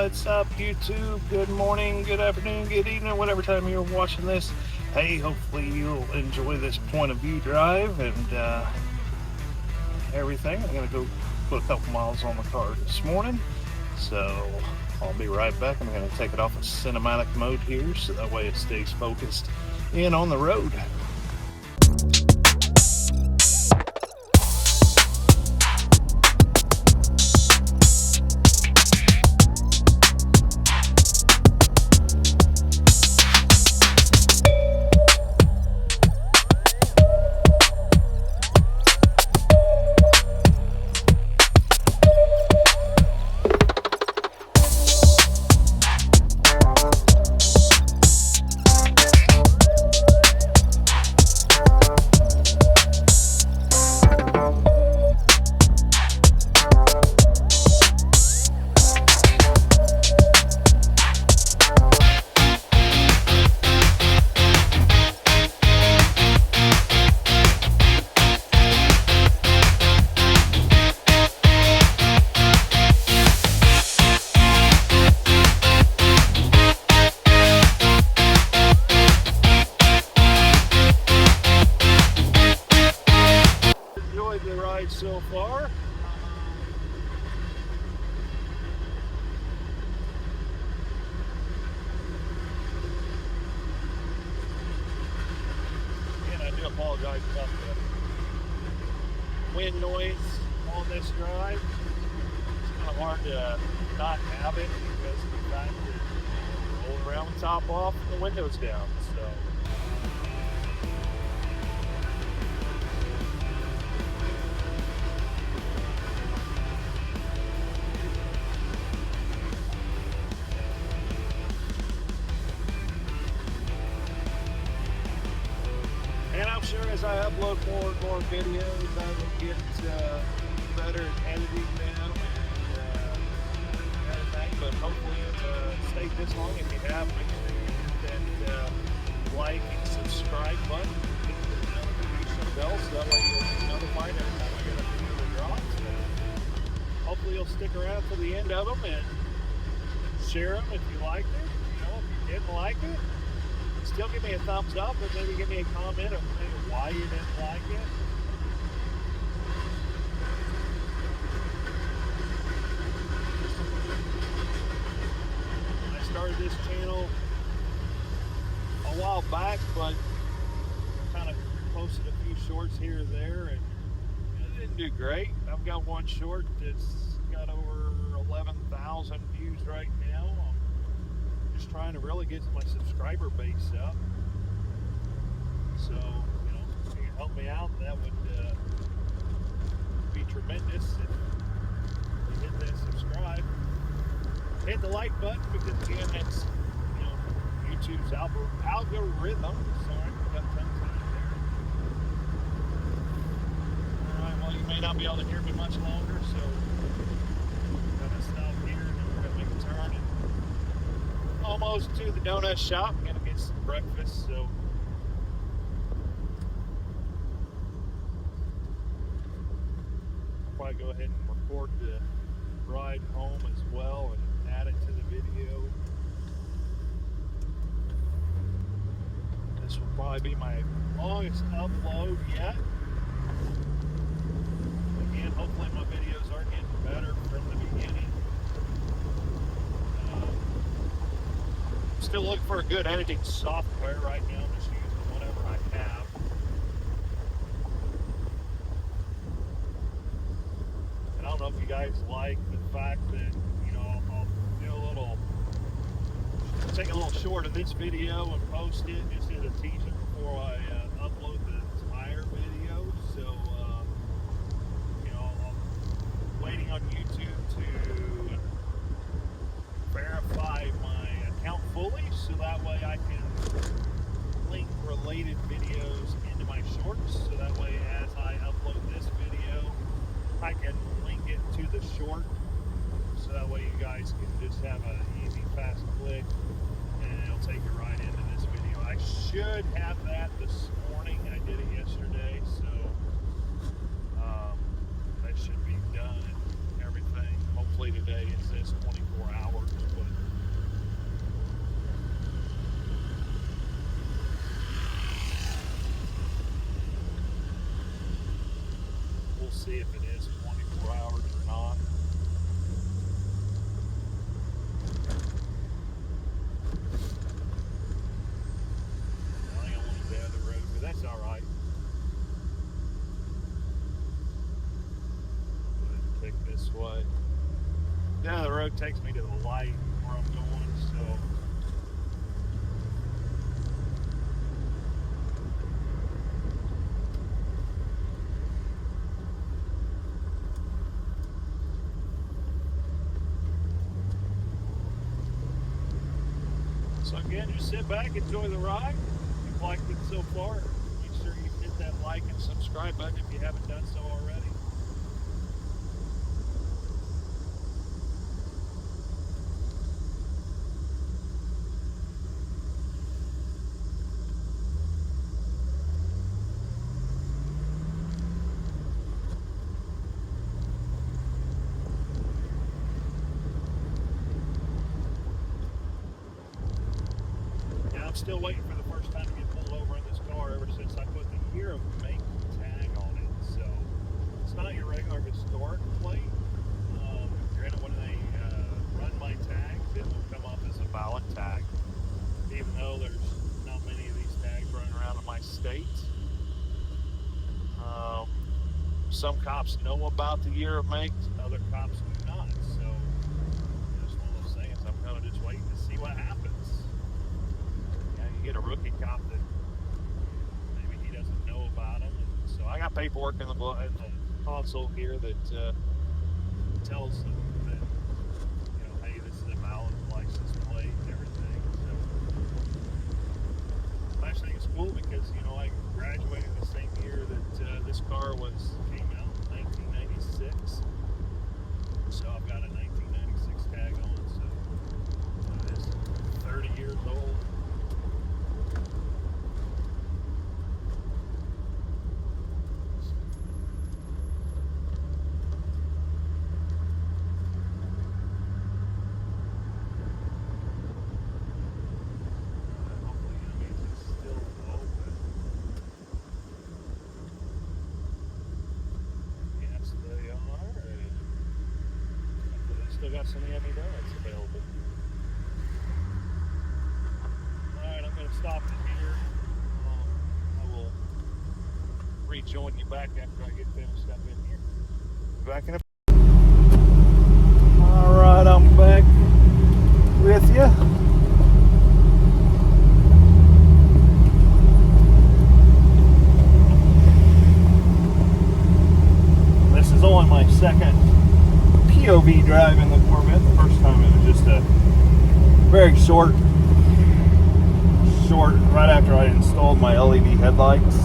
What's up, YouTube? Good morning, good afternoon, good evening, whatever time you're watching this. Hey, hopefully you'll enjoy this point of view drive and everything. I'm going to go put a couple miles on the car this morning, so I'll be right back. I'm going to take it off of cinematic mode here so that way it stays focused in on the road. The ride so far. And I do apologize about the wind noise on this drive. It's kind of hard to not have it because of the fact that we're rolling around the top off and the windows down. So and I'm sure as I upload more and more videos, I will get better at editing them and everything. But hopefully, if stayed this long, if you have, make sure you hit that like and subscribe button, hit the notification bell, so that way you'll be notified every time I get a video that drops. And hopefully, you'll stick around to the end of them and share them if you liked it. You know, if you didn't like it, still give me a thumbs up and maybe give me a comment of maybe why you didn't like it. I started this channel a while back, but kind of posted a few shorts here or there and it didn't do great. I've got one short that's got over 11,000 views right now. Just trying to really get my subscriber base up. So, you know, if you can help me out, that would be tremendous. If you hit that subscribe, hit the like button because again, that's, you know, YouTube's algorithm. Sorry, got tongue tied there. All right, well, you may not be able to hear me much longer, so I'm gonna stop here and then we're gonna make a turn and almost to the donut shop. I'm gonna get some breakfast, so I'll probably go ahead and record the ride home as well and add it to the video. This will probably be my longest upload yet. Again, hopefully my videos are getting better from the beginning. Still looking for a good editing software right now. I'm just using whatever I have. And I don't know if you guys like the fact that, you know, I'll do a little, take a little short of this video and post it just as a teaser before I upload the entire video. So, you know, I'm waiting on YouTube to verify my account fully, so that way I can link related videos into my shorts, so that way as I upload this video I can link it to the short, so that way you guys can just have an easy fast click and it'll take you right into this video. I should have that this see if it is 24 hours or not. I think I want to stay out of the road, but that's all right. Go ahead and take this way. Down the road takes me to the light where I'm going, so. So again, just sit back, enjoy the ride. If you've liked it so far, make sure you hit that like and subscribe button if you haven't done so already. I'm still waiting for the first time to get pulled over in this car ever since I put the year of make tag on it. So it's not your regular historic plate. Granted, when they run my tags, it will come up as a valid tag, even though there's not many of these tags running around in my state. Some cops know about the year of make, other cops do not. So it's one of those things. I'm kind of just waiting to see what happens. You get a rookie cop that maybe he doesn't know about them. And so I got paperwork in the console here that tells them that, you know, hey, this is a valid license plate and everything. So I actually think it's cool because, you know, I graduated the same year that this car came out, 1996. So I've got a 1996 tag on, so it is 30 years old. Still got some yummy donuts available. Alright, I'm going to stop it here. I will rejoin you back after I get finished up in here. Back in a... Alright, I'm back with you. This is only my second POV drive in the Corvette. The first time it was just a very short, right after I installed my LED headlights.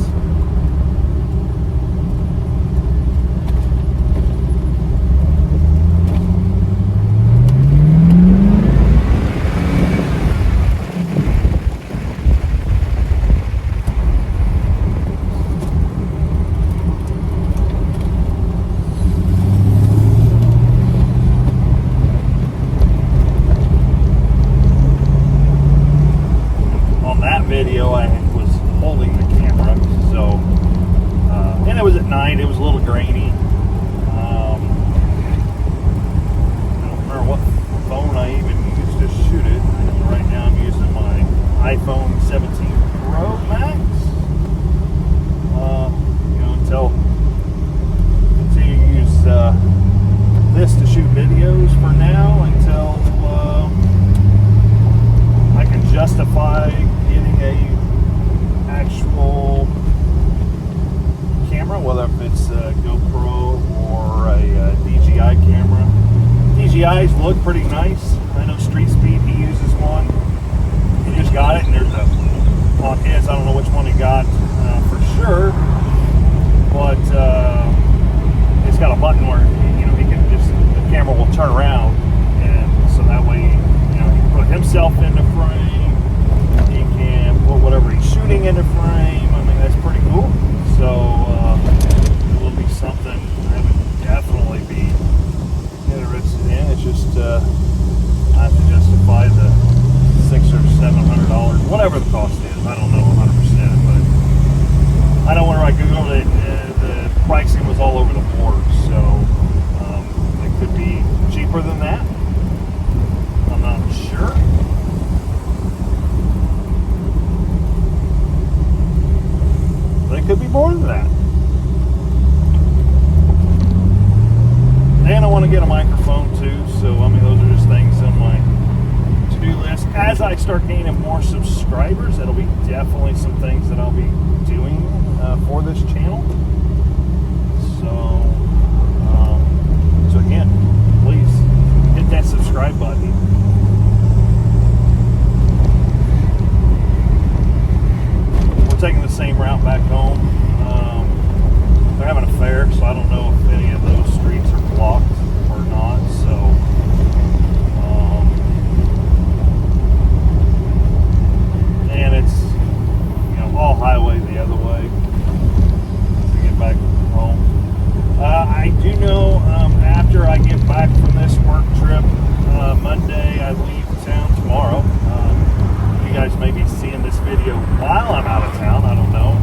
Video I was holding the camera, so and it was at night. It was a little grainy. I don't remember what phone I even used to shoot it. Right now I'm using my iPhone 17 Pro Max. You know, until continue to use this to shoot videos for now until I can justify getting a actual camera, whether it's a GoPro it could be more than that. And I want to get a microphone too, so I mean those are just things on my to-do list. As I start gaining more subscribers, that'll be definitely some things that I'll be doing for this channel. So again, please hit that subscribe button. We're taking the same route back home. They're having a fair, so I don't know if any of those streets are blocked or not. So, and it's all highway the other way to get back home. I do know after I get back from this work trip Monday, I leave town tomorrow. You guys may be seeing this video while I'm out of town. I don't know.